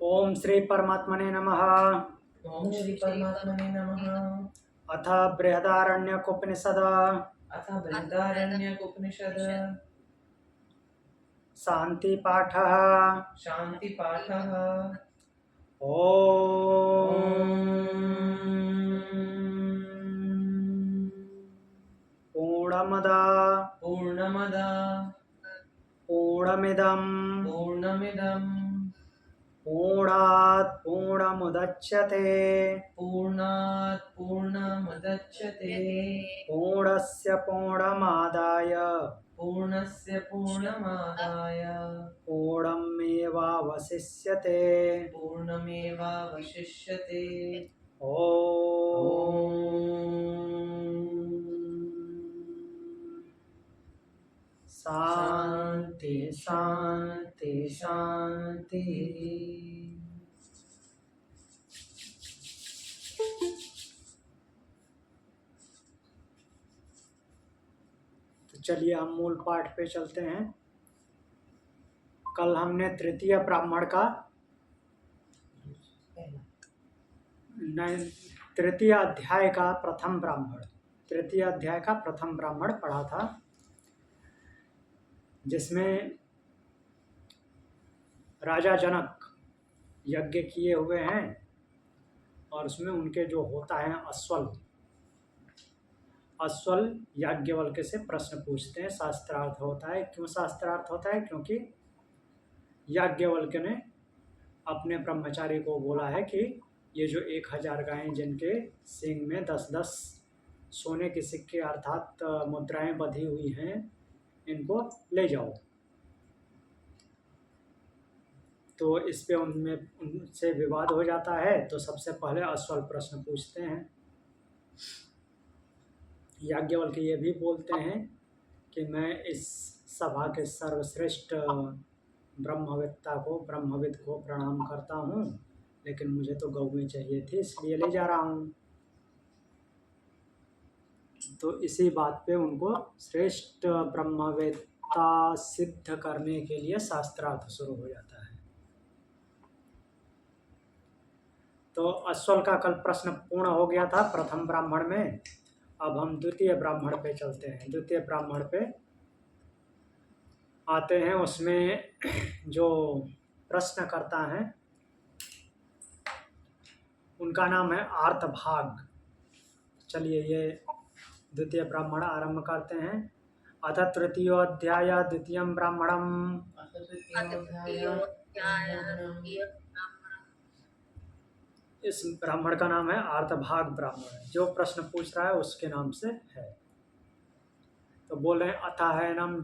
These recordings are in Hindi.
ओम श्री परमात्मने नमः। ओम श्री परमात्मने नमः। अथ बृहदारण्यकोपनिषद अथ बृहदारण्यकोपनिषद शांति पाठः। शांति पाठः। पूर्णमदा पूर्णमदा पूर्णमिदं पूर्णमिदं पूर्णात् पूर्णमुदच्यते पूर्णात् पूर्णमुदच्यते पूर्णस्य पूर्णमादाय पूर्णस्य पूर्णमादाय पूर्णमेवावशिष्यते। पूर्णमेवावशिष्यते। शांति शांति शांति। तो चलिए हम मूल पाठ पे चलते हैं। कल हमने तृतीय ब्राह्मण का तृतीय अध्याय का प्रथम ब्राह्मण पढ़ा था, जिसमें राजा जनक यज्ञ किए हुए हैं और उसमें उनके जो होता है अश्वल याज्ञवल्क्य से प्रश्न पूछते हैं। शास्त्रार्थ होता है। क्यों शास्त्रार्थ होता है? क्योंकि याज्ञवल्क्य ने अपने ब्रह्मचारी को बोला है कि ये जो 1000 गायें जिनके सींग में 10-10 सोने के सिक्के अर्थात मुद्राएं बंधी हुई हैं, इनको ले जाओ। तो इस पे उनसे विवाद हो जाता है। तो सबसे पहले अश्वल प्रश्न पूछते हैं। याज्ञवल्क्य ये भी बोलते हैं कि मैं इस सभा के सर्वश्रेष्ठ ब्रह्मविद को प्रणाम करता हूँ, लेकिन मुझे तो गौएं चाहिए थी, इसलिए ले जा रहा हूँ। तो इसी बात पे उनको श्रेष्ठ ब्रह्मवेत्ता सिद्ध करने के लिए शास्त्रार्थ शुरू हो जाता है। तो अश्वल का कल प्रश्न पूर्ण हो गया था प्रथम ब्राह्मण में। अब हम द्वितीय ब्राह्मण पे चलते हैं। द्वितीय ब्राह्मण पे आते हैं। उसमें जो प्रश्न करता है उनका नाम है आर्तभाग। चलिए ये द्वितीय ब्राह्मण आरंभ करते हैं। अथ तृतीयोऽध्याय द्वितीयं ब्राह्मणम्। इस ब्राह्मण का नाम है आर्तभाग ब्राह्मण। जो प्रश्न पूछ रहा है उसके नाम से है। तो बोल रहे हैं अथाहैनम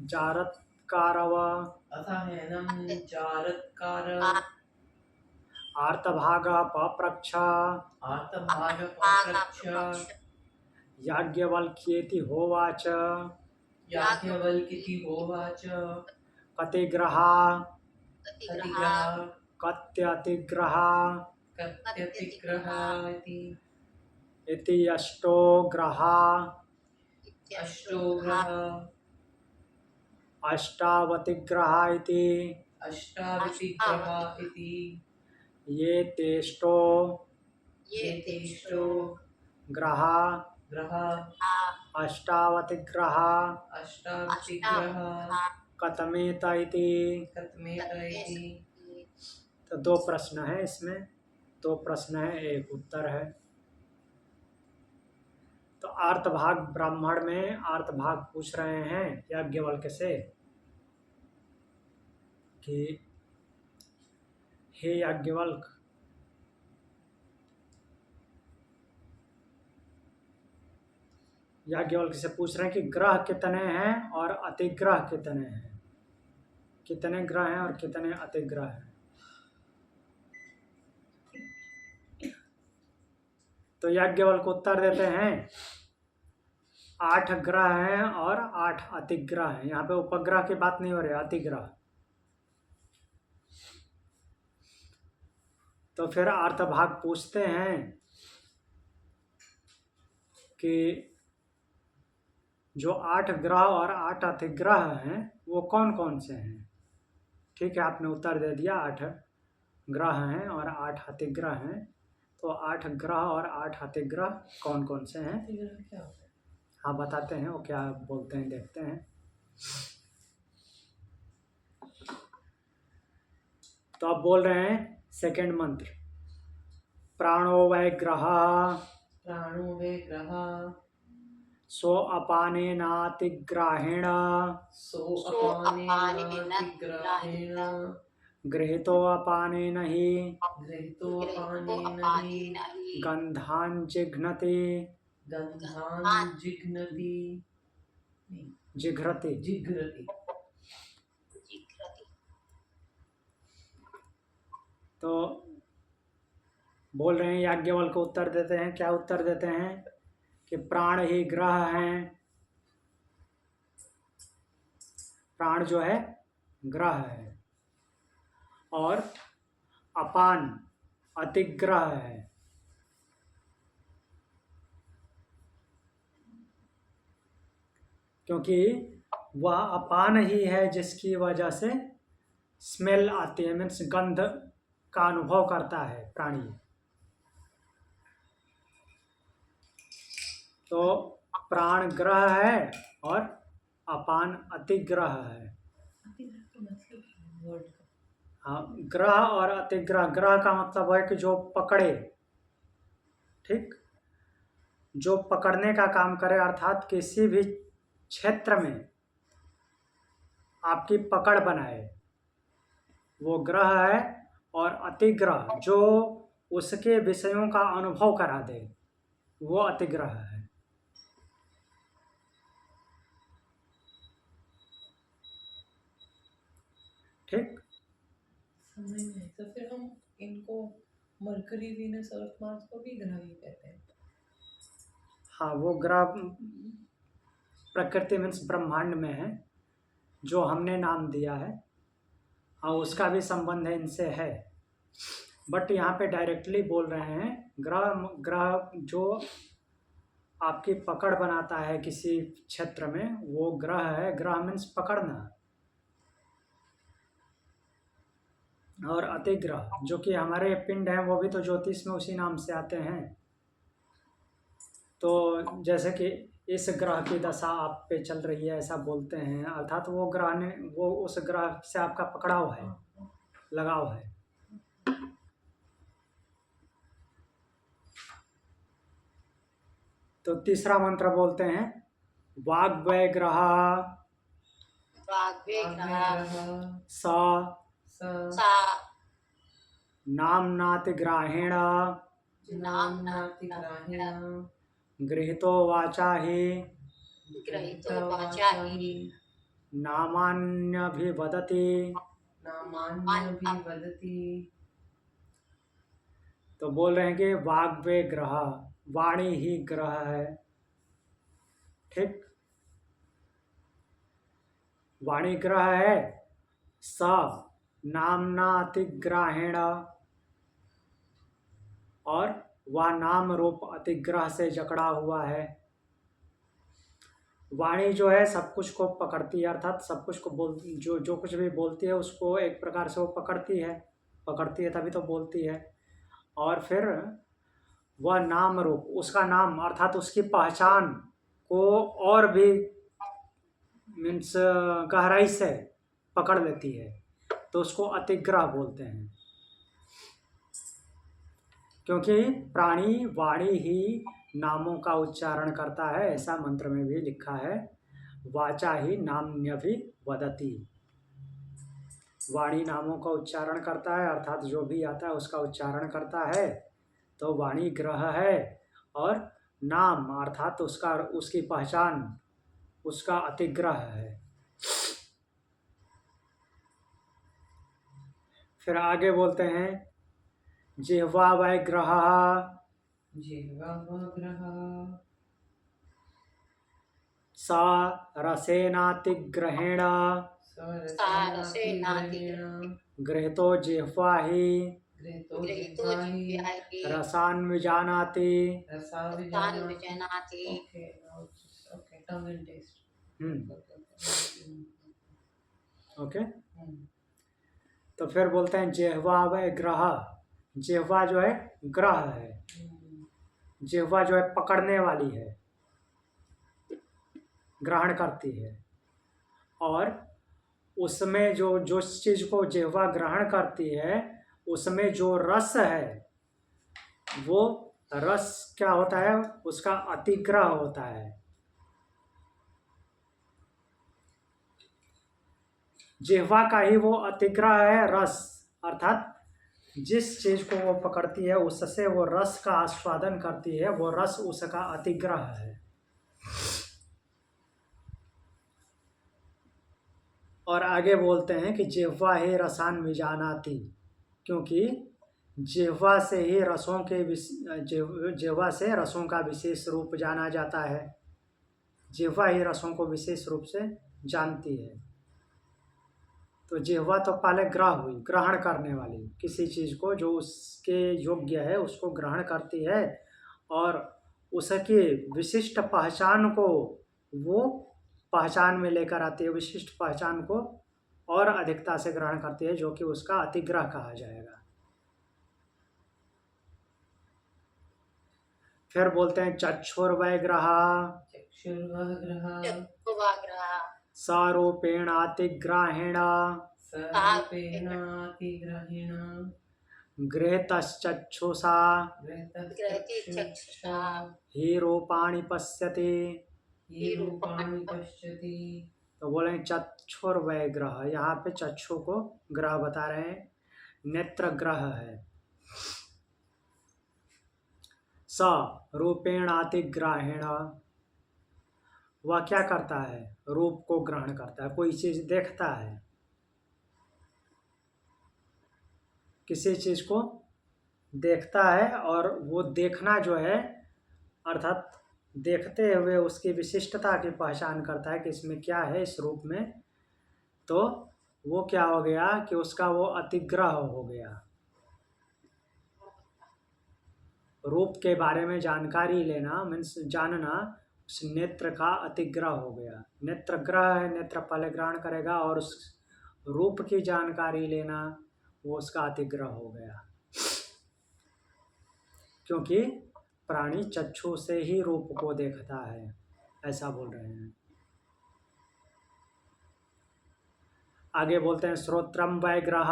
जारत्कारव अथाहैनम जारत्कार आर्तभाग पप्रच्छ आर्तभाग पप्रच्छ याज्ञवल्क्येति होवाच याज्ञवल्क्येति होवाच कतिग्रहा कतिग्रहा कत्यतिग्रहा कत्यतिग्रहा इति अष्टो ग्रहा अष्टो ग्रहा अष्टावतिग्रहा इति अष्टावतिग्रहा इति ये तेष्टो ग्रहा अष्टावतिग्रहा कतमेत इति। तो दो प्रश्न है इसमें। दो प्रश्न है, एक उत्तर है। तो आर्तभाग ब्राह्मण में आर्तभाग पूछ रहे हैं याज्ञवल्क्य से कि हे याज्ञवल्क्य, याज्ञवल्क्य से पूछ रहे हैं कि ग्रह कितने हैं और अतिग्रह कितने हैं। कितने ग्रह हैं और कितने अतिग्रह हैं। तो याज्ञवल्क्य उत्तर देते हैं 8 ग्रह हैं और 8 अतिग्रह हैं। यहाँ पे उपग्रह की बात नहीं हो रही, अतिग्रह। तो फिर आर्तभाग पूछते हैं कि जो 8 ग्रह और 8 अतिग्रह हैं वो कौन कौन से हैं। ठीक है, आपने उत्तर दे दिया 8 ग्रह हैं और 8 अतिग्रह हैं। तो 8 ग्रह और 8 अतिग्रह कौन कौन से हैं? अतिग्रह क्या होता है? हाँ बताते हैं, वो क्या बोलते हैं देखते हैं। तो आप बोल रहे हैं सेकंड मंत्र, प्राणो वै ग्रह प्राणो वे ग्रह सो अपानेनातिग्राहेण सो अपानेनातिग्रहेण गृहीतो अपानेन हि गृहीतो अपानेन हि गन्धान् जिघ्नति गन्धान् जिघ्नति जिघ्रति। जिघ्रति। तो बोल रहे हैं याज्ञवल्क्य को उत्तर देते हैं, क्या उत्तर देते हैं कि प्राण ही ग्रह हैं, प्राण जो है ग्रह है और अपान अतिग्रह है। क्योंकि वह अपान ही है जिसकी वजह से स्मेल आती है, मीन्स गंध का अनुभव करता है प्राणी। तो प्राण ग्रह है और अपान अतिग्रह है। अतिग्रह का मतलब क्या है वर्ड का? हाँ, ग्रह और अतिग्रह, ग्रह का मतलब है कि जो पकड़े, ठीक, जो पकड़ने का काम करे, अर्थात किसी भी क्षेत्र में आपकी पकड़ बनाए, वो ग्रह है। और अतिग्रह जो उसके विषयों का अनुभव करा दे, वो अतिग्रह है। ठीक, समझ नहीं। तो फिर हम इनको मरकरी, वीनस, अर्थ, मार्स को भी ग्रह ही कहते हैं। हाँ, वो ग्रह प्रकृति मीन्स ब्रह्मांड में है, जो हमने नाम दिया है। हाँ, उसका भी संबंध है, इनसे है, बट यहाँ पे डायरेक्टली बोल रहे हैं ग्रह, ग्रह जो आपकी पकड़ बनाता है किसी क्षेत्र में, वो ग्रह है। ग्रह मीन्स पकड़ना। और अतिग्रह जो कि हमारे पिंड हैं, वो भी तो ज्योतिष में उसी नाम से आते हैं। तो जैसे कि इस ग्रह की दशा आप पे चल रही है, ऐसा बोलते हैं, अर्थात वो ग्रह ने, वो उस ग्रह से आपका पकड़ाव है, लगाव है। तो तीसरा मंत्र बोलते हैं, वाग्वै ग्रह स नाम्नातिग्राहेण गृहीतो वाचा हि नामान्यभिवदति। तो बोल रहे हैं कि वाग्वे ग्रह, वाणी ही ग्रह है, ठीक, वाणी ग्रह है। स नाम्नातिग्राहेण, और वह नाम रूप अतिग्रह से जकड़ा हुआ है। वाणी जो है सब कुछ को पकड़ती है, अर्थात सब कुछ को बोल, जो जो कुछ भी बोलती है उसको एक प्रकार से वो पकड़ती है तभी तो बोलती है। और फिर वह नाम रूप, उसका नाम अर्थात उसकी पहचान को और भी मीन्स गहराई से पकड़ लेती है, तो उसको अतिग्रह बोलते हैं। क्योंकि प्राणी वाणी ही नामों का उच्चारण करता है, ऐसा मंत्र में भी लिखा है, वाचा ही नाम्यभि वदति। वाणी नामों का उच्चारण करता है, अर्थात जो भी आता है उसका उच्चारण करता है, तो वाणी ग्रह है। और नाम अर्थात उसका, उसकी पहचान, उसका अतिग्रह है। फिर आगे बोलते हैं, जिह्वा वै ग्रह स रसेनातिग्रहेण गृहीतो जिह्वा हि रसान्विजानाति। ओके, तो फिर बोलते हैं जिह्वा व ग्रह। जिह्वा जो है ग्रह है, जिह्वा जो है पकड़ने वाली है, ग्रहण करती है। और उसमें जो जो चीज को जिह्वा ग्रहण करती है उसमें जो रस है वो रस क्या होता है, उसका अतिग्रह होता है। जिह्वा का ही वो अतिग्रह है रस, अर्थात जिस चीज को वो पकड़ती है उससे वो रस का आस्वादन करती है, वो रस उसका अतिग्रह है। और आगे बोलते हैं कि जिह्वा ही रसान विजानाति, क्योंकि जिह्वा से ही रसों के जिह्वा से रसों का विशेष रूप जाना जाता है। जिह्वा ही रसों को विशेष रूप से जानती है। तो जिह्वा तो पहले ग्रह हुई, ग्रहण करने वाली, किसी चीज को जो उसके योग्य है उसको ग्रहण करती है और उसकी विशिष्ट पहचान को वो पहचान में लेकर आती है, विशिष्ट पहचान को और अधिकता से ग्रहण करती है, जो कि उसका अतिग्रह कहा जाएगा। फिर बोलते हैं चक्षुर्वैग्रह चक्षुर्वग्रह सारूपेणातिग्राहेण सरूपेणातिग्रहेण गृहीतश्चक्षुषा गृहीतश्चक्षुषा ही रूपाणि पश्यति। ये रूपाणि पश्यति। तो बोले चक्षुर्वैग्रह, यहाँ पे चक्षु को ग्रह बता रहे हैं, नेत्र ग्रह है। स रूपेणातिग्राहेण, वह क्या करता है, रूप को ग्रहण करता है, कोई चीज देखता है, किसी चीज को देखता है और वो देखना जो है अर्थात देखते हुए उसकी विशिष्टता की पहचान करता है कि इसमें क्या है इस रूप में। तो वो क्या हो गया कि उसका वो अतिग्रह हो गया, रूप के बारे में जानकारी लेना मीन्स जानना, उस नेत्र का अतिग्रह हो गया। नेत्र ग्रह है, नेत्र पहले ग्रहण करेगा और उस रूप की जानकारी लेना वो उसका अतिग्रह हो गया, क्योंकि प्राणी चक्षु से ही रूप को देखता है, ऐसा बोल रहे हैं। आगे बोलते हैं श्रोत्रम वैग्रह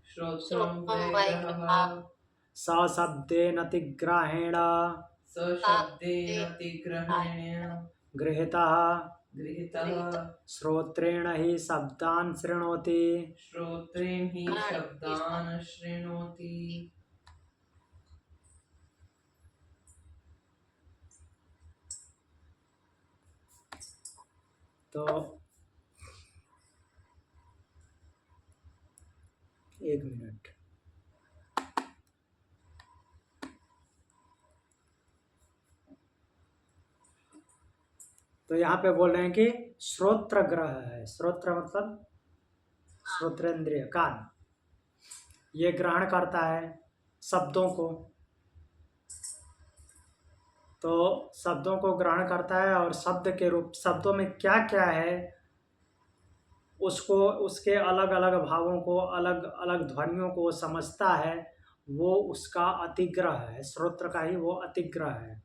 श्रोत्रं वैग्रहः सशब्देनतिग्राहेण सशब्देनातिग्रहेण गृहीतः गृहीतः श्रोत्रेण ही शब्दान् शृणोति। श्रोत्रेण हि शब्दान् शृणोति। तो एक मिनट, तो यहाँ पे बोल रहे हैं कि श्रोत्र ग्रह है। श्रोत्र मतलब श्रोत्रेंद्रिय, कान, ये ग्रहण करता है शब्दों को। तो शब्दों को ग्रहण करता है और शब्द के रूप, शब्दों में क्या क्या है उसको, उसके अलग अलग भावों को, अलग अलग ध्वनियों को समझता है, वो उसका अतिग्रह है। श्रोत्र का ही वो अतिग्रह है।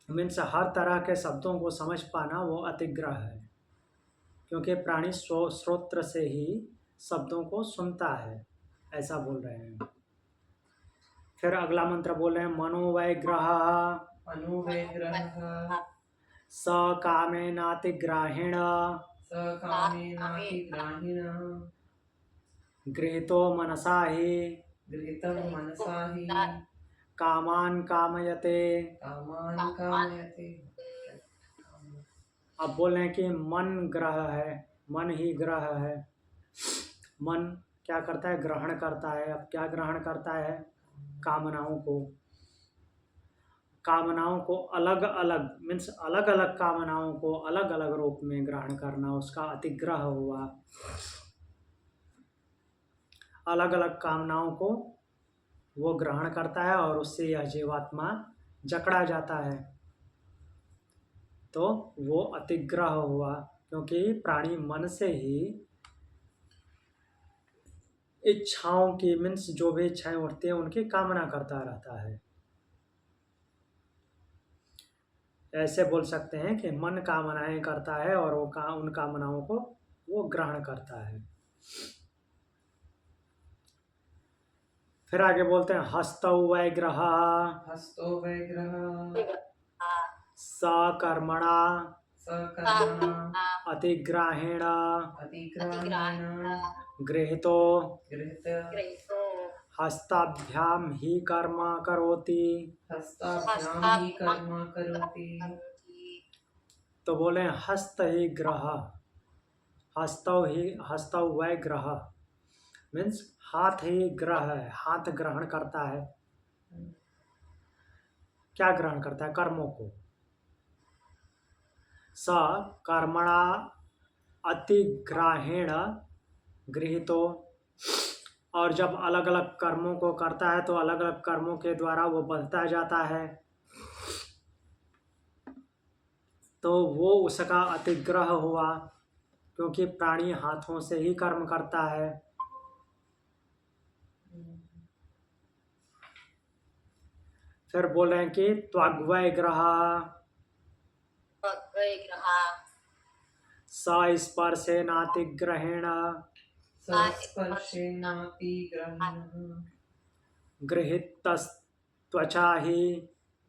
मीन्स हर तरह के शब्दों को समझ पाना वो अतिग्रह है, क्योंकि प्राणी श्रोत्र से ही शब्दों को सुनता है, ऐसा बोल रहे हैं। फिर अगला मंत्र बोल रहे हैं मनोवैग्रह मनोवैग्रहः सकामेनातिग्राहेण सकामेनातिग्राहिण गृहीतो मनसा ही गृहीतं मनसा हि कामान कामयते। कामान् कामयते। अब बोल रहे हैं कि मन ग्रह है, मन ही ग्रह है। मन क्या करता है, ग्रहण करता है। अब क्या ग्रहण करता है, कामनाओं को। कामनाओं को अलग अलग मीन्स अलग अलग कामनाओं को अलग अलग रूप में ग्रहण करना उसका अतिग्रह हुआ। अलग अलग कामनाओं को वो ग्रहण करता है और उससे यह जीवात्मा जकड़ा जाता है, तो वो अतिग्रह हुआ, क्योंकि प्राणी मन से ही इच्छाओं की मीन्स जो भी इच्छाएं उठती हैं उनकी कामना करता रहता है। ऐसे बोल सकते हैं कि मन कामनाएं करता है और वो उन कामनाओं को वो ग्रहण करता है। फिर आगे बोलते हैं हस्तौ वैग्रह हस्तो वैग्रह सकर्मणा सकर्मणा अतिग्राहेण अतिग्राहेण गृहीतो गृहीत हस्ताभ्याम ही कर्म करोति। हस्ताभ्यां हि कर्म करोति। तो बोले हस्त ही ग्रह, हस्तौ वै ग्रह मीन्स हाथ ही ग्रह है, हाथ ग्रहण करता है। क्या ग्रहण करता है? कर्मों को। स कर्मणा अतिग्राहेण गृहीतो, और जब अलग अलग कर्मों को करता है तो अलग अलग कर्मों के द्वारा वो बढ़ता जाता है, तो वो उसका अतिग्रह हुआ, क्योंकि प्राणी हाथों से ही कर्म करता है। फिर बोल रहे हैं कि त्वग्वै ग्रह सस्पर्शेनातिग्रहेण संस्पर्शेनातिग्रहेण गृहीतस्त्वचा हि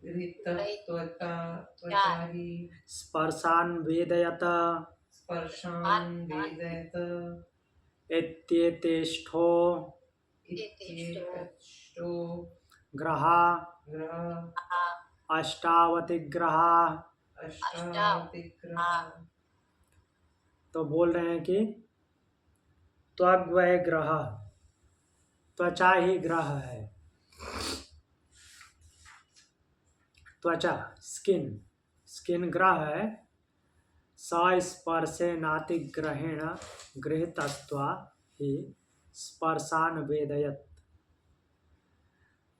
गृहीतस्त्वचा हि स्पर्शान् वेदयत स्पर्शान् वेदयत इत्येतेष्ठो इत्येतष्टो ग्रहा ग्रह अष्टावतिग्रहा। अष्टावतिग्रह। तो बोल रहे हैं कि त्वग्वै ग्रह, त्वचा ही ग्रह है। त्वचा स्किन ग्रह है। सस्पर्शेनातिग्रहेण गृहीतस्त्वा ही स्पर्शान वेदयत।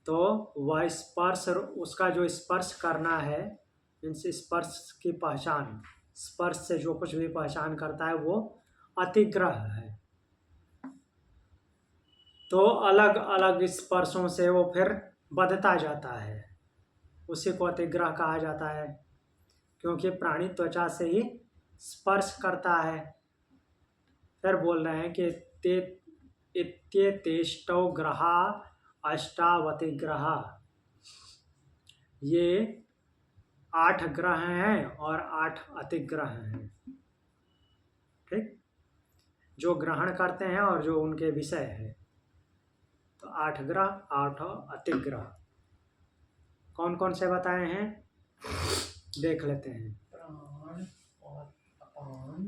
तो वह स्पर्श, उसका जो स्पर्श करना है मीन्स स्पर्श की पहचान, स्पर्श से जो कुछ भी पहचान करता है वो अतिग्रह है। तो अलग अलग स्पर्शों से वो फिर बधता जाता है, उसी को अतिग्रह कहा जाता है, क्योंकि प्राणी त्वचा से ही स्पर्श करता है। फिर बोल रहे हैं कि इत्येतेष्टौ ग्रहा अष्टावतिग्रहा, ये 8 ग्रह हैं और 8 अतिग्रह हैं। ठीक, जो ग्रहण करते हैं और जो उनके विषय है। तो 8 ग्रह 8 अतिग्रह कौन कौन से बताए हैं देख लेते हैं। प्राण और अपान।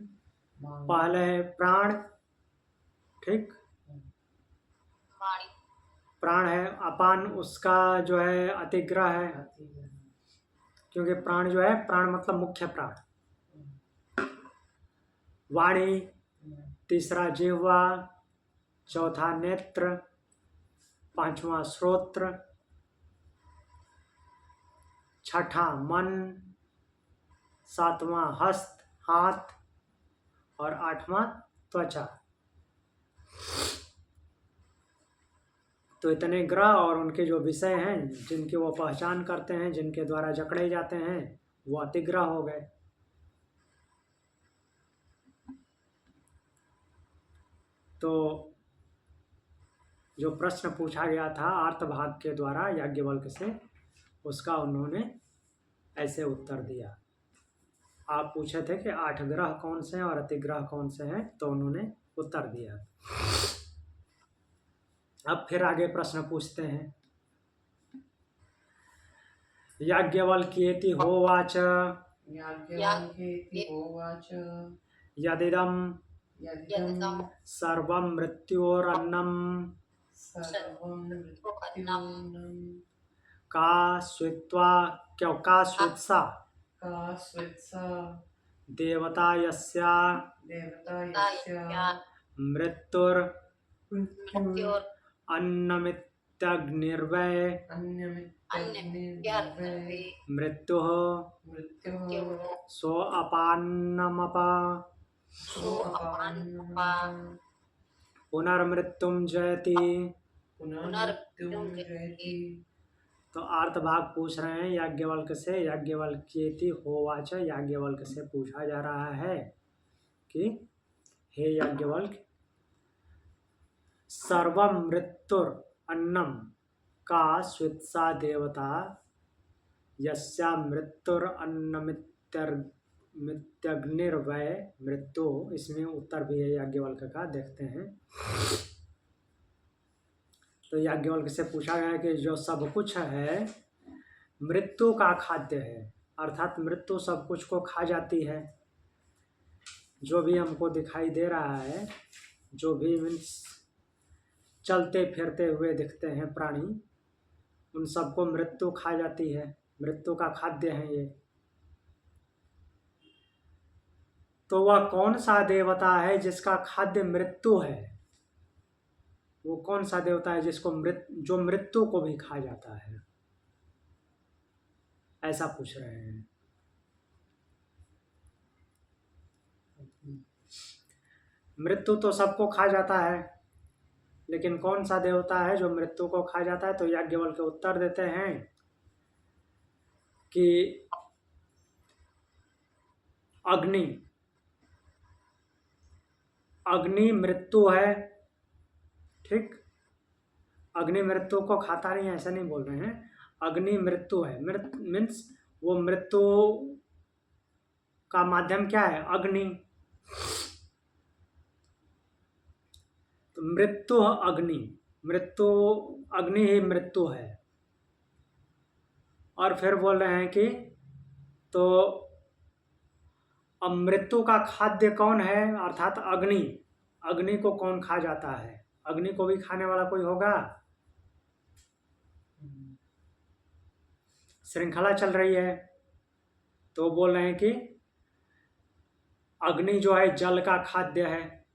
पहले है प्राण। ठीक, प्राण है। अपान उसका जो है अतिग्रह है, क्योंकि प्राण जो है, प्राण मतलब मुख्य प्राण। वाणी, तीसरा जिह्वा, चौथा नेत्र, पांचवा श्रोत्र, छठा मन, सातवां हस्त हाथ और 8वां त्वचा। तो इतने ग्रह और उनके जो विषय हैं जिनकी वो पहचान करते हैं, जिनके द्वारा जकड़े जाते हैं, वो अतिग्रह हो गए। तो जो प्रश्न पूछा गया था आर्तभाग के द्वारा याज्ञवल्क्य से, उसका उन्होंने ऐसे उत्तर दिया। आप पूछे थे कि 8 ग्रह कौन से हैं और अतिग्रह कौन से हैं, तो उन्होंने उत्तर दिया। अब फिर आगे प्रश्न पूछते हैं। याज्ञवल्क्येति होवाच याज्ञवल्क्येति होवाच यदिदं यदिदं सर्वं मृत्योरन्नं सर्वं मृत्योर्न्नं का स्वित्सा का स्वित्सा देवता यस्या देवता यस्या मृत्युर् मृत्युर् अन्नमित्यग्निर्वै अन्यमित्यग्निर्वै मृत्युः मृत्युः सोऽपान्नमप। सोऽपान्नमप। पुनर्मृत्युम जयति। पुनर्मृत्युम जयति। तो अर्थभाग पूछ रहे हैं याज्ञवल्क्य से। याज्ञवल्क्येति होवाच, याज्ञवल्क्य से पूछा जा रहा है कि हे याज्ञवल्क्य, सर्वम मृत्युर अन्नम का स्वित्सा देवता यस्या मृत्युर अन्नमित्यग्निर्वै मृत्यु। इसमें उत्तर भी है याज्ञवल्क्य का, देखते हैं। तो याज्ञवल्क्य से पूछा गया कि जो सब कुछ है मृत्यु का खाद्य है, अर्थात मृत्यु सब कुछ को खा जाती है। जो भी हमको दिखाई दे रहा है, जो भी मीन्स चलते फिरते हुए दिखते हैं प्राणी, उन सबको मृत्यु खा जाती है, मृत्यु का खाद्य है ये। तो वह कौन सा देवता है जिसका खाद्य मृत्यु है? वो कौन सा देवता है जिसको जो मृत्यु को भी खा जाता है? ऐसा पूछ रहे हैं। मृत्यु तो सबको खा जाता है, लेकिन कौन सा देवता है जो मृत्यु को खा जाता है? तो याज्ञवल्क्य उत्तर देते हैं कि अग्नि। अग्नि मृत्यु है, ठीक। अग्नि मृत्यु को खाता नहीं, ऐसा नहीं बोल रहे हैं। अग्नि मृत्यु है, मीन्स वो मृत्यु का माध्यम क्या है? अग्नि। तो मृत्यु अग्नि, मृत्यु अग्नि ही मृत्यु है। और फिर बोल रहे हैं कि तो अब मृत्यु का खाद्य कौन है? अर्थात अग्नि। अग्नि को कौन खा जाता है? अग्नि को भी खाने वाला कोई होगा? श्रृंखला चल रही है, तो बोल रहे हैं कि अग्नि जो है जल का खाद्य है,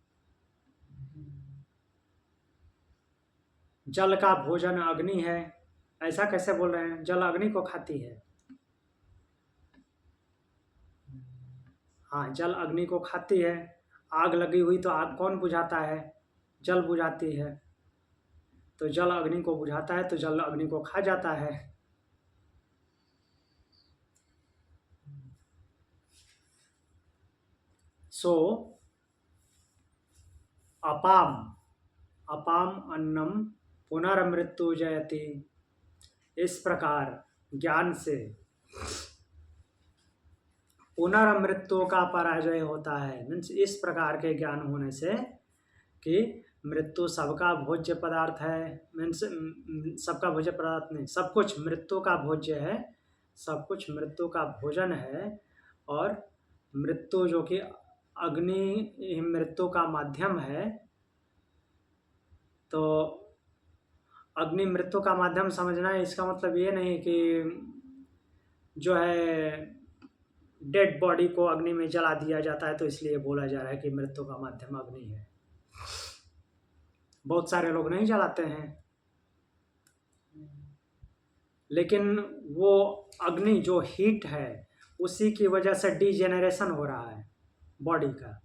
जल का भोजन अग्नि है। ऐसा कैसे बोल रहे हैं? जल अग्नि को खाती है। हाँ, जल अग्नि को खाती है। आग लगी हुई तो आग कौन बुझाता है? जल बुझाती है। तो जल अग्नि को बुझाता है, तो जल अग्नि को खा जाता है। सो अपाम अपाम अन्नम पुनर्मृत्यु जयति। इस प्रकार ज्ञान से पुनर्मृत्यु का पराजय होता है। मीन्स इस प्रकार के ज्ञान होने से कि मृत्यु सबका भोज्य पदार्थ है। मीन्स सबका भोज्य पदार्थ नहीं, सब कुछ मृत्यु का भोज्य है, सब कुछ मृत्यु का भोजन है। और मृत्यु जो कि अग्नि मृत्यु का माध्यम है, तो अग्नि मृत्यु का माध्यम समझना है। इसका मतलब ये नहीं कि जो है डेड बॉडी को अग्नि में जला दिया जाता है तो इसलिए बोला जा रहा है कि मृत्यु का माध्यम अग्नि है। बहुत सारे लोग नहीं जलाते हैं, लेकिन वो अग्नि जो हीट है उसी की वजह से डिजेनरेशन हो रहा है बॉडी का,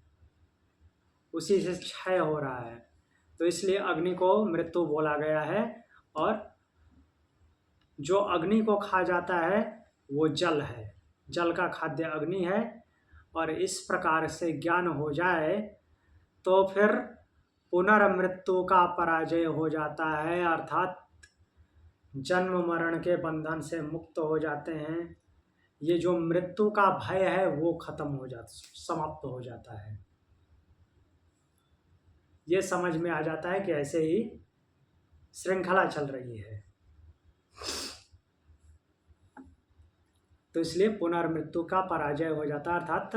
उसी से क्षय हो रहा है। तो इसलिए अग्नि को मृत्यु बोला गया है। और जो अग्नि को खा जाता है वो जल है, जल का खाद्य अग्नि है। और इस प्रकार से ज्ञान हो जाए तो फिर पुनर्मृत्यु का पराजय हो जाता है, अर्थात जन्म मरण के बंधन से मुक्त हो जाते हैं। ये जो मृत्यु का भय है वो खत्म हो जाता, समाप्त हो जाता है। ये समझ में आ जाता है कि ऐसे ही श्रृंखला चल रही है। तो इसलिए पुनर्मृत्यु का पराजय हो जाता है, अर्थात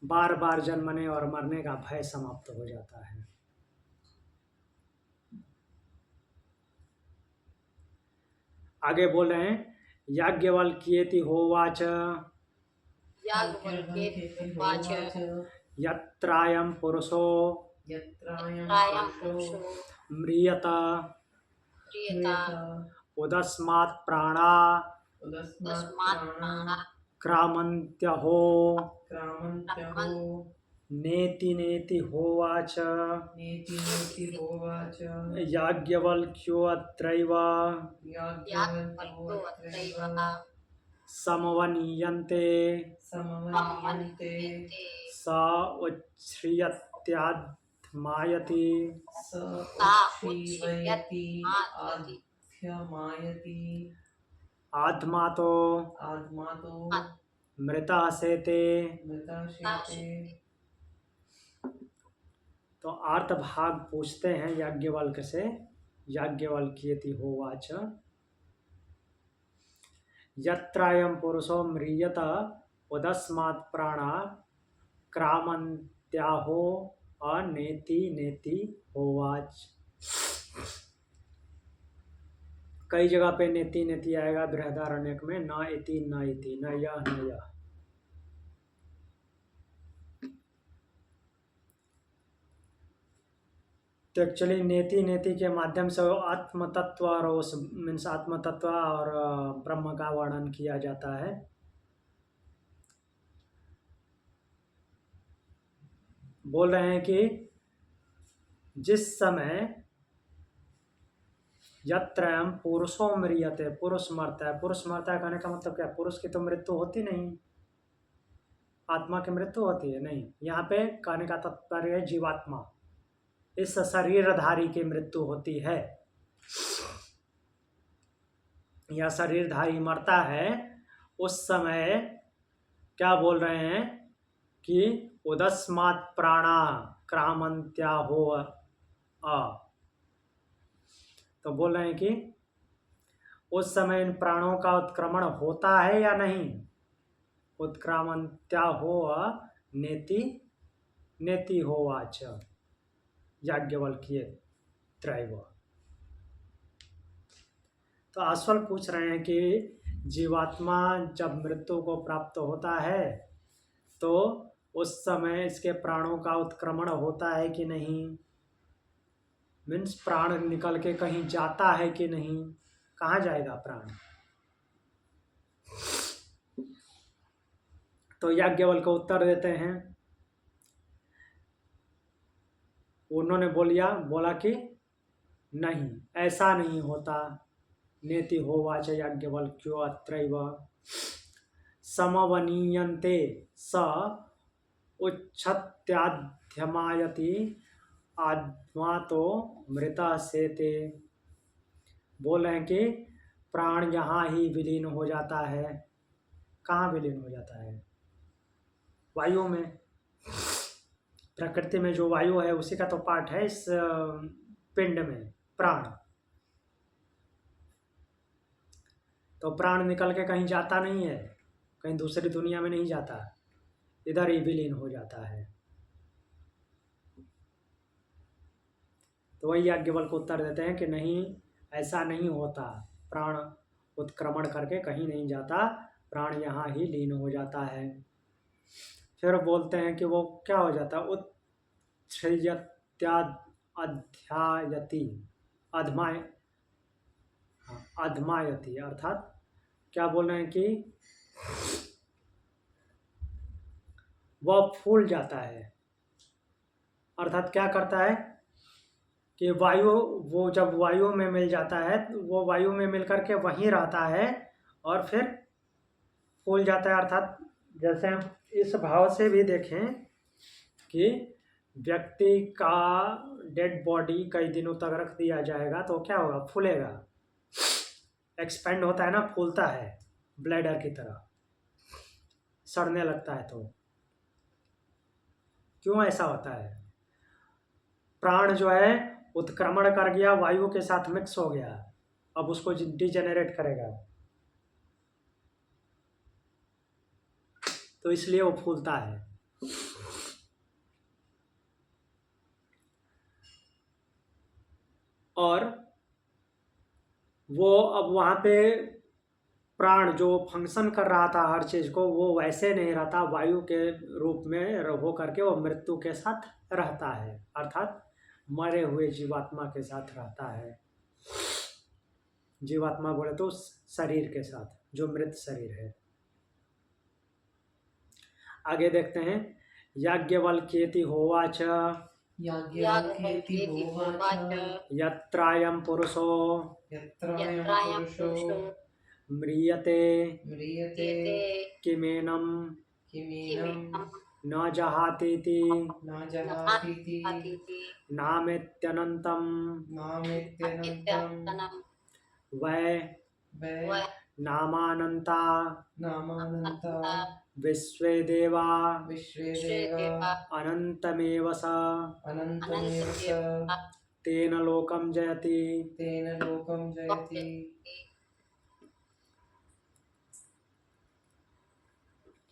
बार बार जन्मने और मरने का भय समाप्त हो जाता है। आगे बोल रहे हैं याज्ञवल्क्येति होवाच यत्रायं पुरुषो म्रियत उदस्मात् प्राणा क्रामन्त्यहो नेति नेति होवाच। इति होवाच याज्ञवल्क्यो अत्रैव याज्ञवल्क्यो अत्रैव समवनीयन्ते समवनीयन्ते स उच्छ्रियत्याध्मायति स उच्छ्रीवयति आध्यमायति आध्मातो आत्मातो मृता सेते। मृताशेते। तो अर्थ भाग पूछते हैं याज्ञवल्क से। याज्ञवल्क्येति होवाच यत्रायं पुरुषो म्रियत उदस्मात् प्राणा क्रामन्त्याहो अनेति नेति होवाच। कई जगह पे नेति नेति आएगा बृहदारण्यक में, न इति न इति, न यह न यह। तो एक्चुअली नेति नेति के माध्यम से आत्म तत्व और उस मीन्स आत्म तत्व और ब्रह्म का वर्णन किया जाता है। बोल रहे हैं कि जिस समय यत्रयं पुरुषो म्रियते, पुरुष मरता है। पुरुष मरता है कहने का मतलब क्या? पुरुष की तो मृत्यु होती नहीं, आत्मा की मृत्यु होती है नहीं। यहाँ पे कहने का तात्पर्य है जीवात्मा, इस शरीरधारी की मृत्यु होती है। यह शरीरधारी मरता है उस समय क्या बोल रहे हैं कि उदस्मात् प्राणा क्रामन्त्याहो तो बोल रहे हैं कि उस समय इन प्राणों का उत्क्रमण होता है या नहीं। उत्क्रामन्त्याहो नेति नेति होवाच याज्ञवल्क्य त्रैव। तो आश्वल पूछ रहे हैं कि जीवात्मा जब मृत्यु को प्राप्त होता है तो उस समय इसके प्राणों का उत्क्रमण होता है कि नहीं, मीन्स प्राण निकल के कहीं जाता है कि नहीं, कहाँ जाएगा प्राण। तो याज्ञवल्क्य को उत्तर देते हैं, उन्होंने बोला कि नहीं, ऐसा नहीं होता। नेति होवाच याज्ञवल्क्यो अत्रैव समवनीयन्ते स उच्छत्याध्यमायति आत्मा तो मृता सेते। बोल रहे हैं कि प्राण यहाँ ही विलीन हो जाता है। कहाँ विलीन हो जाता है? वायु में। प्रकृति में जो वायु है उसी का तो पार्ट है इस पिंड में प्राण। तो प्राण निकल के कहीं जाता नहीं है, कहीं दूसरी दुनिया में नहीं जाता, इधर ही विलीन हो जाता है। तो वही याज्ञवल्क्य को उत्तर देते हैं कि नहीं, ऐसा नहीं होता। प्राण उत्क्रमण करके कहीं नहीं जाता, प्राण यहाँ ही लीन हो जाता है। फिर बोलते हैं कि वो क्या हो जाता है? अध्यायति अधमायति, अर्थात क्या बोल रहे हैं कि वह फूल जाता है। अर्थात क्या करता है कि वो जब वायु में मिल जाता है वो वायु में मिल करके वहीं रहता है और फिर फूल जाता है। अर्थात जैसे हम इस भाव से भी देखें कि व्यक्ति का डेड बॉडी कई दिनों तक रख दिया जाएगा तो क्या होगा? फूलेगा, एक्सपेंड होता है ना, फूलता है ब्लैडर की तरह, सड़ने लगता है। तो क्यों ऐसा होता है? प्राण जो है उत्क्रमण कर गया, वायु के साथ मिक्स हो गया, अब उसको डिजेनरेट करेगा, तो इसलिए वो फूलता है। और वो अब वहाँ पे प्राण जो फंक्शन कर रहा था हर चीज़ को, वो वैसे नहीं रहता, वायु के रूप में हो करके वो मृत्यु के साथ रहता है, अर्थात मरे हुए जीवात्मा के साथ रहता है। जीवात्मा बोले तो शरीर के साथ, जो मृत शरीर है। आगे देखते हैं, याज्ञवल्क्येति होवाच याज्ञवल्क्येति होवाच यत्रायं पुरुषो म्रियते किमेनं न जहातीति नामेत्यनन्तं वै नामानन्ता विश्वे देवा अनन्तमेव स तेन लोकं जयति।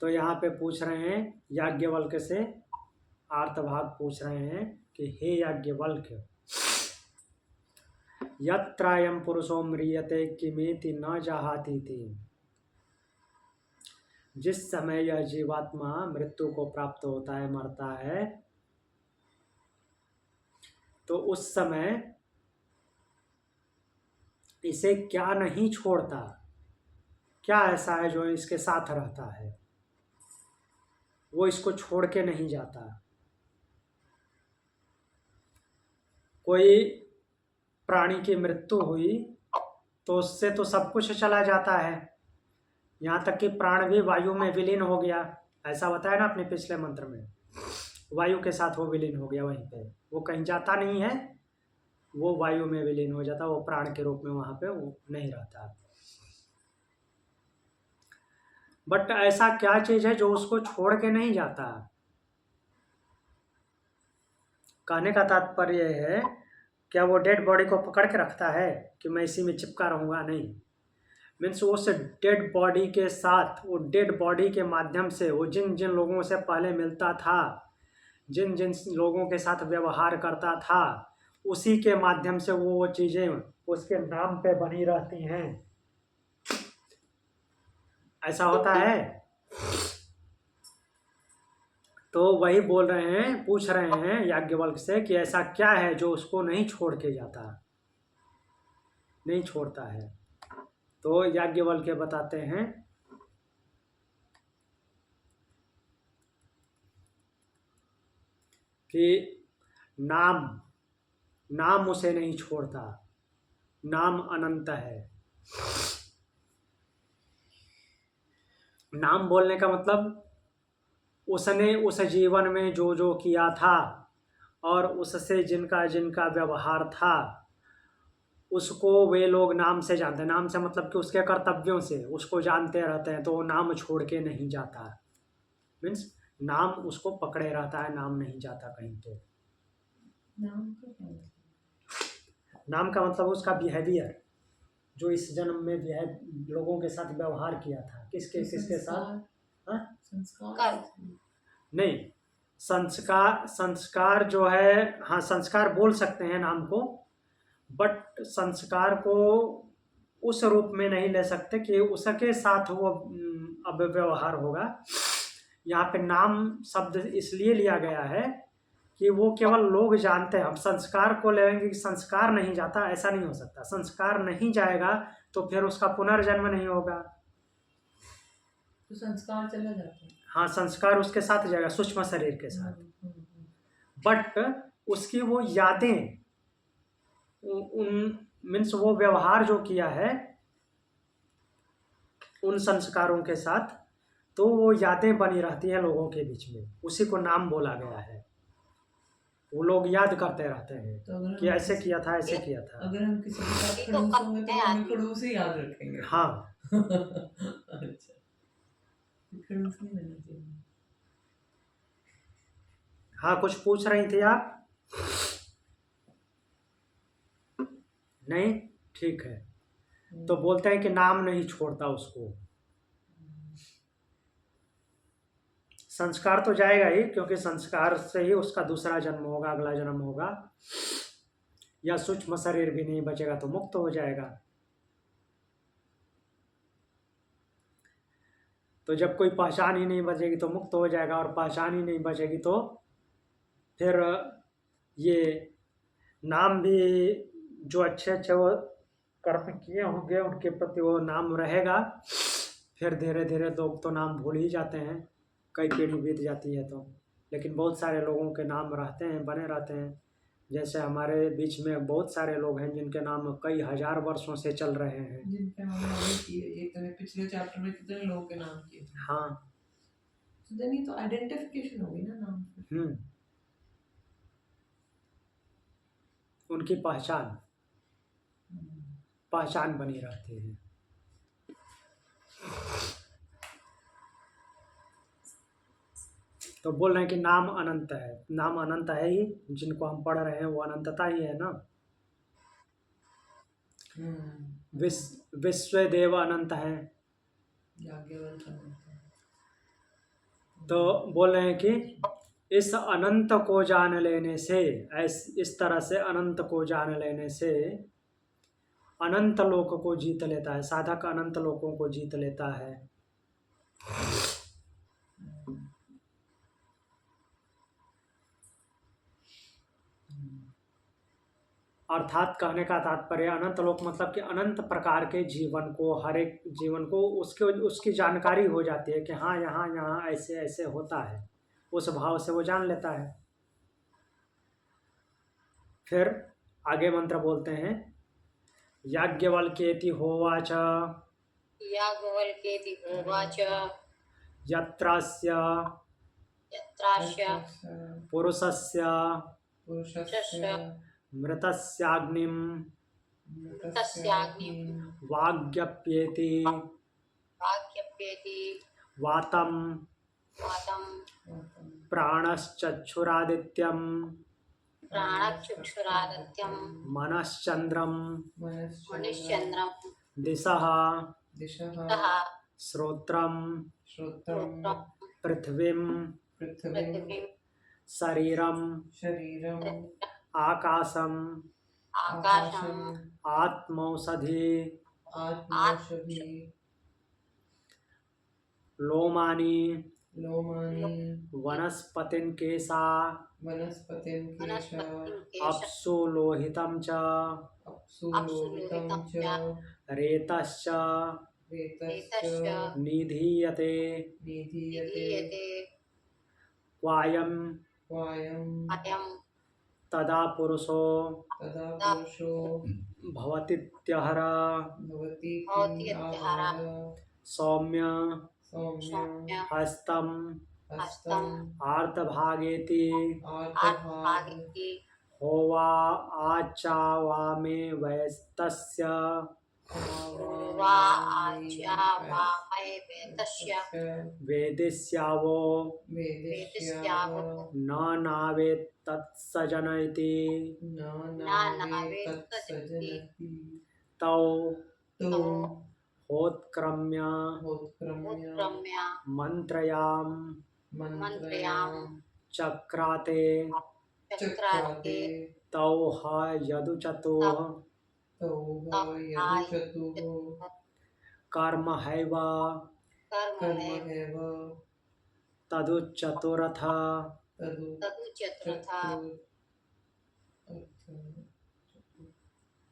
तो यहाँ पे पूछ रहे हैं याज्ञवल्क्य से, आर्तभाग पूछ रहे हैं कि हे याज्ञवल्क्य, यत्रायं पुरुषो म्रियते किमेति न जहातीति, जिस समय यह जीवात्मा मृत्यु को प्राप्त होता है, मरता है, तो उस समय इसे क्या नहीं छोड़ता, क्या ऐसा है जो इसके साथ रहता है, वो इसको छोड़ के नहीं जाता। कोई प्राणी की मृत्यु हुई तो उससे तो सब कुछ चला जाता है, यहाँ तक कि प्राण भी वायु में विलीन हो गया, ऐसा बताया ना अपने पिछले मंत्र में, वायु के साथ वो विलीन हो गया, वहीं पे वो कहीं जाता नहीं है, वो वायु में विलीन हो जाता, वो प्राण के रूप में वहाँ पे वो नहीं रहता। बट ऐसा क्या चीज है जो उसको छोड़ के नहीं जाता? कहने का तात्पर्य है, क्या वो डेड बॉडी को पकड़ के रखता है कि मैं इसी में चिपका रहूँगा? नहीं। मीन्स उस डेड बॉडी के साथ, वो डेड बॉडी के माध्यम से वो जिन जिन लोगों से पहले मिलता था, जिन जिन लोगों के साथ व्यवहार करता था, उसी के माध्यम से वो चीज़ें उसके नाम पे बनी रहती हैं। ऐसा होता है। तो वही बोल रहे हैं, पूछ रहे हैं याज्ञवल्क्य से कि ऐसा क्या है जो उसको नहीं छोड़ के जाता, नहीं छोड़ता है। तो याज्ञवल्क्य बताते हैं कि नाम उसे नहीं छोड़ता, नाम अनंत है। नाम बोलने का मतलब उसने उस जीवन में जो जो किया था और उससे जिनका जिनका व्यवहार था, उसको वे लोग नाम से जानते हैं। नाम से मतलब कि उसके कर्तव्यों से उसको जानते रहते हैं, तो वो नाम छोड़ के नहीं जाता। मीन्स नाम उसको पकड़े रहता है, नाम नहीं जाता कहीं पे। नाम का मतलब उसका बिहेवियर, जो इस जन्म में लोगों के साथ व्यवहार किया था, किसके साथ? संस्कार नहीं, संस्कार जो है, हाँ संस्कार बोल सकते हैं नाम को, बट संस्कार को उस रूप में नहीं ले सकते कि उसके साथ वो अब व्यवहार होगा। यहाँ पे नाम शब्द इसलिए लिया गया है कि वो केवल लोग जानते हैं। हम संस्कार को लेंगे कि संस्कार नहीं जाता, ऐसा नहीं हो सकता। संस्कार नहीं जाएगा तो फिर उसका पुनर्जन्म नहीं होगा, तो संस्कार चला जाता है। हाँ, संस्कार उसके साथ जाएगा, सूक्ष्म शरीर के साथ, बट उसकी वो यादें, उन मीन्स वो व्यवहार जो किया है उन संस्कारों के साथ, तो वो यादें बनी रहती हैं लोगों के बीच में, उसी को नाम बोला गया है। वो लोग याद करते रहते हैं तो कि ऐसे किया था, ऐसे किया था। अगर हम किसी के साथ खड़ूस होंगे तो हमें खड़ूस ही याद रखेंगे। हाँ अच्छा, खड़ूस नहीं बनना चाहिए। हाँ, कुछ पूछ रही थी आप? नहीं, ठीक है। तो बोलते हैं कि नाम नहीं छोड़ता उसको। संस्कार तो जाएगा ही, क्योंकि संस्कार से ही उसका दूसरा जन्म होगा, अगला जन्म होगा, या सूक्ष्म शरीर भी नहीं बचेगा तो मुक्त हो जाएगा। तो जब कोई पहचान ही नहीं बचेगी तो मुक्त हो जाएगा, और पहचान ही नहीं बचेगी तो फिर ये नाम भी, जो अच्छे अच्छे वो कर्म किए होंगे उनके प्रति वो नाम रहेगा। फिर धीरे धीरे लोग तो नाम भूल ही जाते हैं, कई पीढ़ी बीत जाती है तो। लेकिन बहुत सारे लोगों के नाम रहते हैं, बने रहते हैं। जैसे हमारे बीच में बहुत सारे लोग हैं जिनके नाम कई हजार वर्षों से चल रहे हैं। जिनके हमने अभी किए, ये तो पिछले चैप्टर में कितने लोगों के नाम किए थे। हाँ। तो देन ये तो आइडेंटिफिकेशन होगी ना नाम से। उनकी पहचान बनी रहती है। तो बोल रहे हैं कि नाम अनंत है, नाम अनंत है ही, जिनको हम पढ़ रहे हैं वो अनंतता ही है ना। विश्व देव अनंत है। तो बोल रहे हैं कि इस अनंत को जान लेने से, इस तरह से अनंत को जान लेने से अनंत लोक को जीत लेता है, साधक अनंत लोकों को जीत लेता है। अर्थात कहने का तात्पर्य अनंत लोक मतलब कि अनंत प्रकार के जीवन को, हर एक जीवन को उसकी जानकारी हो जाती है कि हाँ यहाँ यहाँ ऐसे ऐसे होता है, उस भाव से वो जान लेता है। फिर आगे मंत्र बोलते हैं, याज्ञवल्क्येति होवाच यत्रास्य पुरुषस्य मृतस्याग्निं वाग्यप्येति वातं प्राणश्चक्षुरादित्यं मनश्चन्द्रं दिशः श्रोत्रं पृथ्वीं शरीरं आकाशं आत्मौषधि लोमानि वनस्पतिं केशा अप्सु लोहितं च रेतश्च निधीयते क्वायं तदा पुरुषो भवतीत्यहर सौम्य हस्तं आर्तभागेति होवा आचावामे वैस्तस्य वेदिष्यावो न नावेत्तत्सजन इति तौ होत्क्रम्य मन्त्रयां चक्राते तौ ह यदुचतुः कर्म हैव तदुच्चतुरथ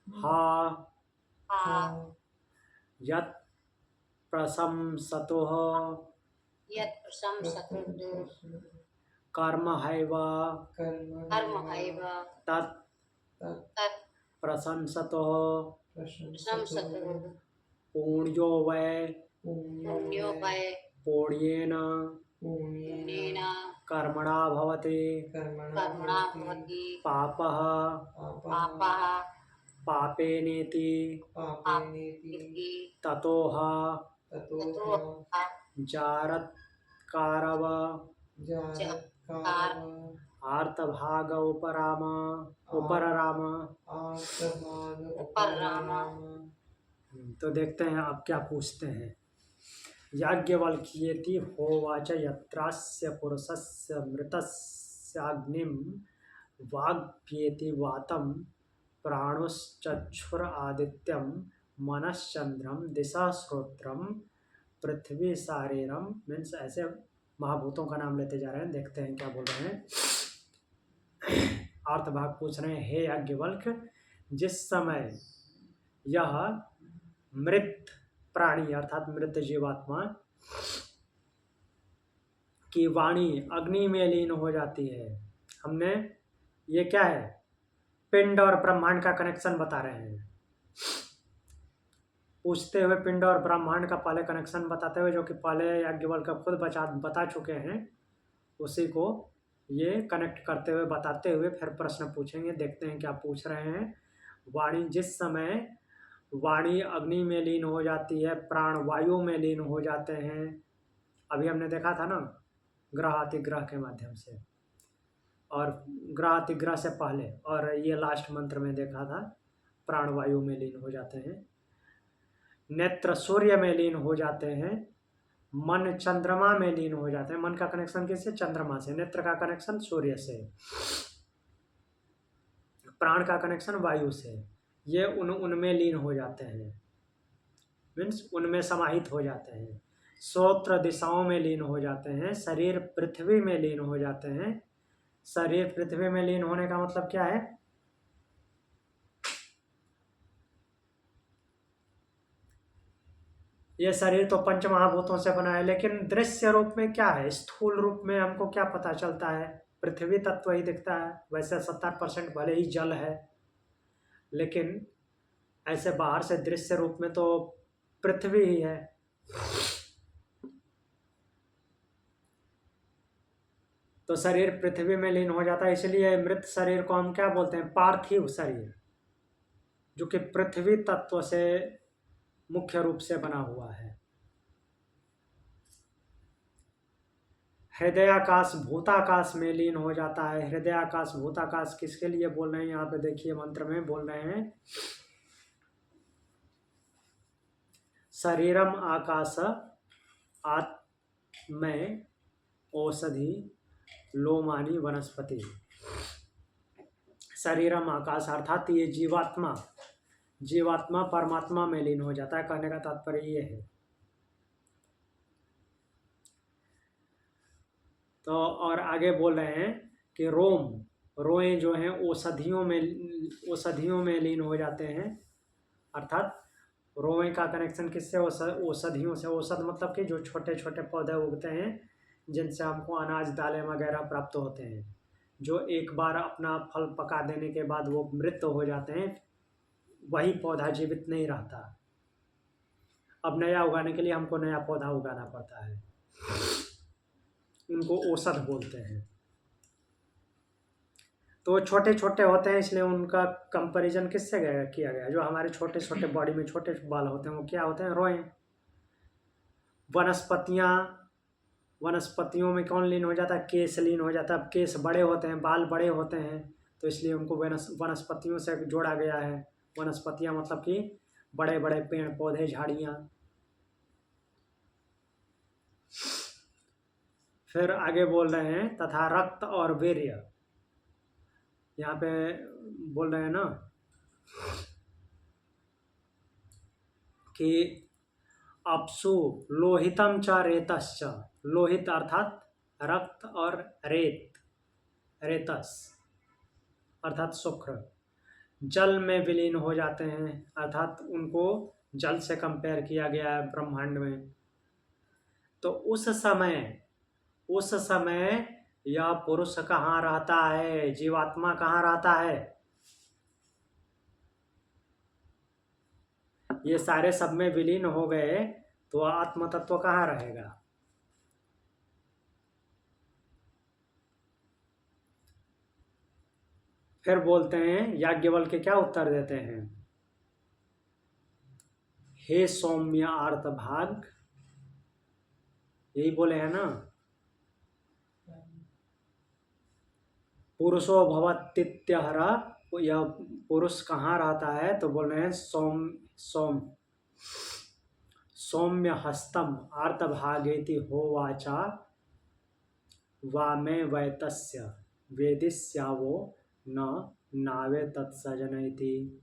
हा यत् प्रशंसतुः कर्म हैव तत् प्रशंसतुः पुण्यो वै पुण्येन कर्मणा भवति पापः पापेनेति ततोह जारत्कारव आर्तभाग उपरराम। तो देखते हैं अब क्या पूछते हैं। याज्ञवल्क्येति होवाच यत्रास्य पुरुषस्य मृतस्याग्निं वाग्येति वातं प्राणश्चक्षुरादित्यं मनश्चंद्रम दिशा श्रोत्रम पृथ्वी शारीरम। मीन्स ऐसे महाभूतों का नाम लेते जा रहे हैं, देखते हैं क्या बोल रहे हैं। अर्थभाग पूछ रहे हैं, हे याज्ञवल्क, जिस समय यह मृत प्राणी अर्थात मृत जीवात्मा कि वाणी अग्नि में लीन हो जाती है। हमने ये क्या है, पिंड और ब्रह्मांड का कनेक्शन बता रहे हैं। पूछते हुए पिंड और ब्रह्मांड का पहले कनेक्शन बताते हुए, जो कि पहले याज्ञवल्क्य खुद बता चुके हैं, उसी को ये कनेक्ट करते हुए बताते हुए फिर प्रश्न पूछेंगे। देखते हैं क्या पूछ रहे हैं। वाणी जिस समय वाणी अग्नि में लीन हो जाती है, प्राण वायु में लीन हो जाते हैं। अभी हमने देखा था ना, ग्रह अतिग्रह के माध्यम से, और ग्रह अतिग्रह से पहले, और ये लास्ट मंत्र में देखा था, प्राण वायु में लीन हो जाते हैं। नेत्र सूर्य में लीन हो जाते हैं। मन चंद्रमा में लीन हो जाते हैं। मन का कनेक्शन किससे? चंद्रमा से। नेत्र का कनेक्शन सूर्य से। प्राण का कनेक्शन वायु से। ये उनमें लीन हो जाते हैं, मीन्स उनमें समाहित हो जाते हैं। श्रोत्र दिशाओं में लीन हो जाते हैं। शरीर पृथ्वी में लीन हो जाते हैं। शरीर पृथ्वी में लीन होने का मतलब क्या है? ये शरीर तो पंच महाभूतों से बना है, लेकिन दृश्य रूप में क्या है? स्थूल रूप में हमको क्या पता चलता है? पृथ्वी तत्व ही दिखता है। वैसे 70% भले ही जल है, लेकिन ऐसे बाहर से दृश्य रूप में तो पृथ्वी ही है। तो शरीर पृथ्वी में लीन हो जाता है, इसलिए मृत शरीर को हम क्या बोलते हैं? पार्थिव शरीर, जो कि पृथ्वी तत्व से मुख्य रूप से बना हुआ है। हृदयाकाश भूताकाश में लीन हो जाता है। हृदयाकाश भूताकाश किसके लिए बोल रहे हैं? यहाँ पे देखिए मंत्र में बोल रहे हैं, शरीरम आकाश आत्मय औषधि लोमानी वनस्पति। शरीरम आकाश अर्थात ये जीवात्मा परमात्मा में लीन हो जाता है। कहने का तात्पर्य ये है। तो और आगे बोल रहे हैं कि रोएं जो हैं औषधियों में लीन हो जाते हैं। अर्थात रोएं का कनेक्शन किससे? औषधियों से। औषध मतलब कि जो छोटे छोटे पौधे उगते हैं, जिनसे हमको अनाज दालें वगैरह प्राप्त होते हैं, जो एक बार अपना फल पका देने के बाद वो मृत हो जाते हैं, वही पौधा जीवित नहीं रहता। अब नया उगाने के लिए हमको नया पौधा उगाना पड़ता है। उनको औषध बोलते हैं। तो छोटे छोटे होते हैं, इसलिए उनका कंपैरिजन किससे किया गया? जो हमारे छोटे छोटे बॉडी में छोटे बाल होते हैं, वो क्या होते हैं? रोएं। वनस्पतियों में कौन लीन हो जाता है? केश लीन हो जाता है। अब केश बड़े होते हैं, बाल बड़े होते हैं, तो इसलिए उनको वनस्पतियों से जोड़ा गया है। वनस्पतियां मतलब कि बड़े बड़े पेड़ पौधे झाड़ियां। फिर आगे बोल रहे हैं तथा रक्त और वीर्य। यहाँ पे बोल रहे हैं ना कि अपसु लोहितम च रेतश्च। लोहित अर्थात रक्त, और रेतस अर्थात शुक्र जल में विलीन हो जाते हैं। अर्थात उनको जल से कंपेयर किया गया है ब्रह्मांड में। तो उस समय यह पुरुष कहाँ रहता है? जीवात्मा कहाँ रहता है? ये सारे सब में विलीन हो गए तो आत्म तत्व कहाँ रहेगा? फिर बोलते हैं, याज्ञवल्क्य क्या उत्तर देते हैं? हे सौम्य आर्त भाग, यही बोले हैं ना, पुरुषो भवतीत्यहर। यह पुरुष कहाँ रहता है? तो बोल रहे हैं सौम्य हस्तम आर्तभागेति होवाचा वामे वैतस्य वेदिष्यावो न नावे तत्सजनैति।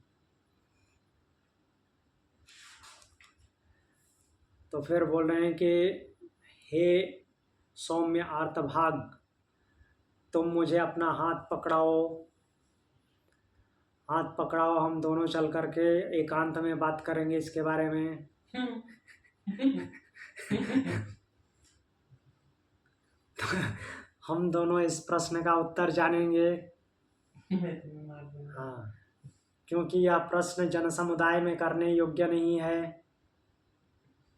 तो फिर बोल रहे हैं कि हे सौम्य आर्तभाग, तुम मुझे अपना हाथ पकड़ाओ, हम दोनों चल करके एकांत में बात करेंगे इसके बारे में। हम दोनों इस प्रश्न का उत्तर जानेंगे। मैं तुम्हें मार दूंगा। हाँ, क्योंकि यह प्रश्न जन समुदाय में करने योग्य नहीं है।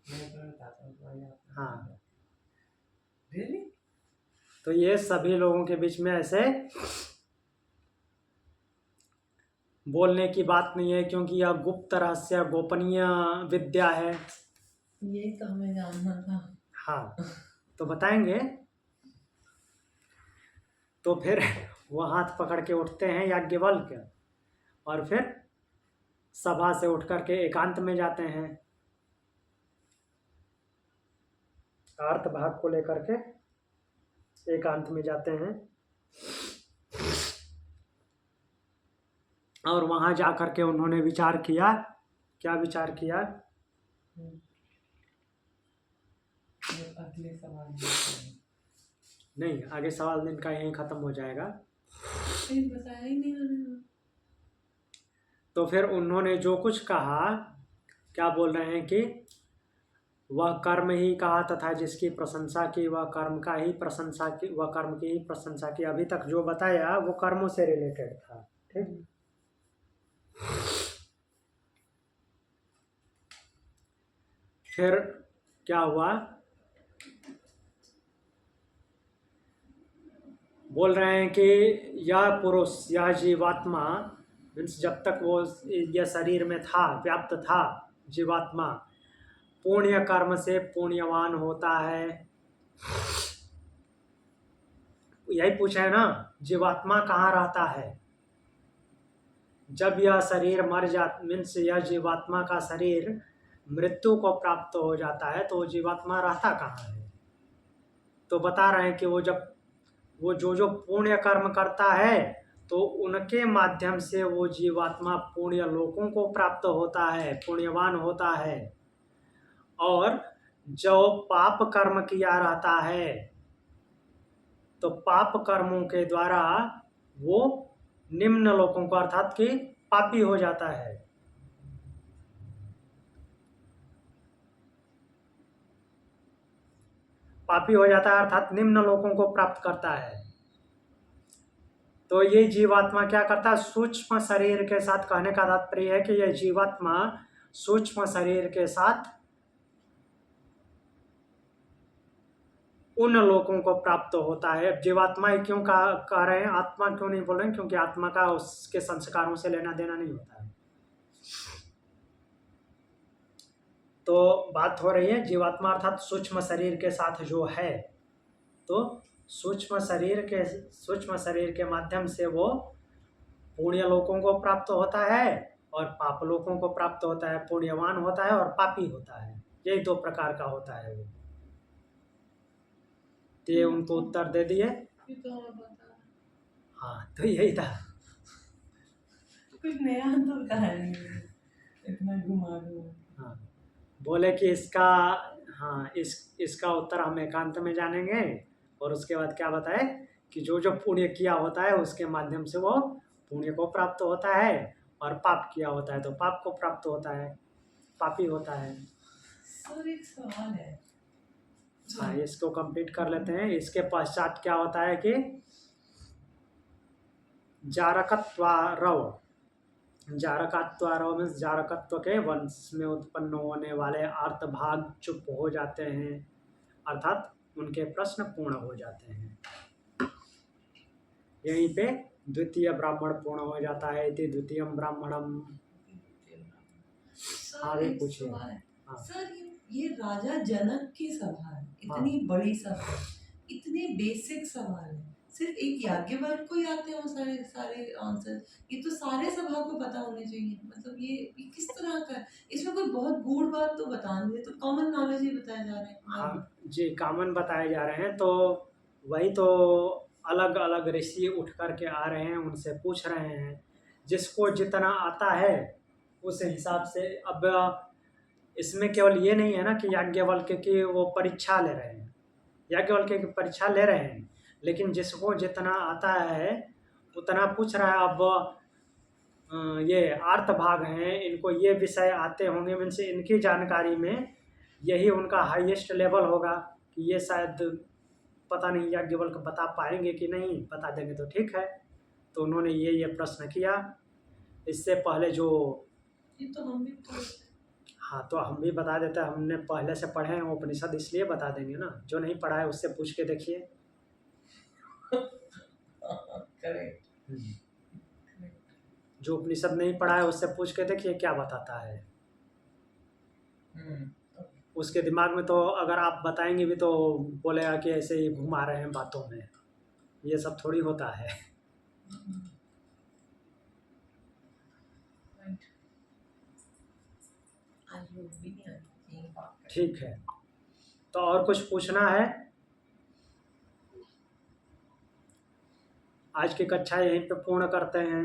मैं तुम्हें बताता हूँ तुम्हारी आत्मा हाँ, क्या है। Really? तो ये सभी लोगों के बीच में ऐसे बोलने की बात नहीं है, क्योंकि यह गुप्त रहस्य गोपनीय विद्या है। यही तो हमें जानना था। हाँ, तो बताएंगे। तो फिर वो हाथ पकड़ के उठते हैं याज्ञवल्क्य, और फिर सभा से उठ करके एकांत में जाते हैं। अर्थ भाग को लेकर के एकांत में जाते हैं, और वहां जाकर के उन्होंने विचार किया। क्या विचार किया? ये अगले सवाल में बताएंगे। नहीं, आगे सवाल दिन का यहीं खत्म हो जाएगा। नहीं बताया ही नहीं उन्होंने। तो फिर उन्होंने जो कुछ कहा, क्या बोल रहे हैं कि वह कर्म ही कहा तथा जिसकी प्रशंसा की वह कर्म का ही प्रशंसा की, वह कर्म की ही प्रशंसा की। अभी तक जो बताया वो कर्मों से रिलेटेड था। ठीक। फिर क्या हुआ? बोल रहे हैं कि यह पुरुष, यह जीवात्मा, मीन्स जब तक वो यह शरीर में था, व्याप्त था, जीवात्मा पुण्य कर्म से पुण्यवान होता है। यही पूछा है ना, जीवात्मा कहाँ रहता है? जब यह शरीर मर जा, मीन्स यह जीवात्मा का शरीर मृत्यु को प्राप्त हो जाता है, तो वो जीवात्मा रहता कहाँ है? तो बता रहे हैं कि वो जो पुण्य कर्म करता है, तो उनके माध्यम से वो जीवात्मा पुण्य लोकों को प्राप्त होता है, पुण्यवान होता है। और जो पाप कर्म किया रहता है, तो पाप कर्मों के द्वारा वो निम्न लोकों को, अर्थात कि पापी हो जाता है। पापी हो जाता है अर्थात निम्न लोकों को प्राप्त करता है। तो ये जीवात्मा क्या करता है? सूक्ष्म शरीर के साथ, कहने का तात्पर्य है कि यह जीवात्मा सूक्ष्म शरीर के साथ उन लोगों को प्राप्त होता है। जीवात्मा ही क्यों कह रहे हैं, आत्मा क्यों नहीं बोल रहे हैं? क्योंकि आत्मा का उसके संस्कारों से लेना देना नहीं होता है। तो बात हो रही है जीवात्मा अर्थात सूक्ष्म शरीर के साथ जो है, तो सूक्ष्म शरीर के माध्यम से वो पुण्य लोकों को प्राप्त होता है और पाप लोकों को प्राप्त होता है। पुण्यवान होता है और पापी होता है, यही दो प्रकार का होता है वो। तो ये उनको उत्तर दे दिए। ये तो हमें पता है। हाँ, तो यही था। कुछ नया तो बताया नहीं, इतना घुमा घुमा। हाँ, बोले कि इसका, हाँ, इसका उत्तर हम एकांत में जानेंगे। और उसके बाद क्या बताए कि जो जो पुण्य किया होता है उसके माध्यम से वो पुण्य को प्राप्त होता है, और पाप किया होता है तो पाप को प्राप्त होता है, पापी होता है। सर एक सवाल है। हाँ, इसको कंप्लीट कर लेते हैं। इसके पश्चात क्या होता है कि जारकत्वारव, जारकत्वारव मीन्स जारकत्व के वंश में उत्पन्न होने वाले अर्थ भाग चुप हो जाते हैं, अर्थात उनके प्रश्न पूर्ण हो जाते हैं। यहीं पे द्वितीय ब्राह्मण पूर्ण हो जाता है। इति द्वितीयम ब्राह्मणम। हाँ, भी पूछिए। हाँ। सर ये राजा जनक की सभा है, इतनी बड़ी सभा है, इतने बेसिक सवाल है, सिर्फ एक याज्ञवल्क्य को ही आते हैं वो सारे सारे आंसर। ये तो सारे सभा को पता होने चाहिए। मतलब ये किस तरह का है? इसमें कोई बहुत गूढ़ बात तो बता नहीं, तो कॉमन नॉलेज ही बताए जा रहे हैं। हाँ जी, कॉमन बताए जा रहे हैं। तो वही तो अलग अलग ऋषि उठ करके आ रहे हैं, उनसे पूछ रहे हैं, जिसको जितना आता है उस हिसाब से। अब इसमें केवल ये नहीं है ना कि याज्ञवल्क्य की वो परीक्षा ले रहे हैं, याज्ञवल्क्य की परीक्षा ले रहे हैं, लेकिन जिसको जितना आता है उतना पूछ रहा है। अब ये आर्त भाग हैं, इनको ये विषय आते होंगे, मीन्स इनकी जानकारी में यही उनका हाईएस्ट लेवल होगा कि ये शायद पता नहीं याज्ञवल्क्य बता पाएंगे कि नहीं, बता देंगे तो ठीक है। तो उन्होंने ये प्रश्न किया। इससे पहले जो ये तो हम भी तो हाँ, तो हम भी बता देते हैं, हमने पहले से पढ़े हैं उपनिषद, इसलिए बता देंगे ना। जो नहीं पढ़ा है उससे पूछ के देखिए। करेक्ट। जो उपनिषद नहीं पढ़ा है उससे पूछ के देखिए क्या बताता है। उसके दिमाग में तो अगर आप बताएंगे भी तो बोलेगा कि ऐसे ही घुमा रहे हैं बातों में, ये सब थोड़ी होता है। ठीक है, तो और कुछ पूछना है? आज की कक्षा यहीं पे पूर्ण करते हैं।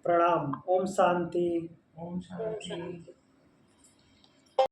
प्रणाम। ओम शांति। ओम शांति।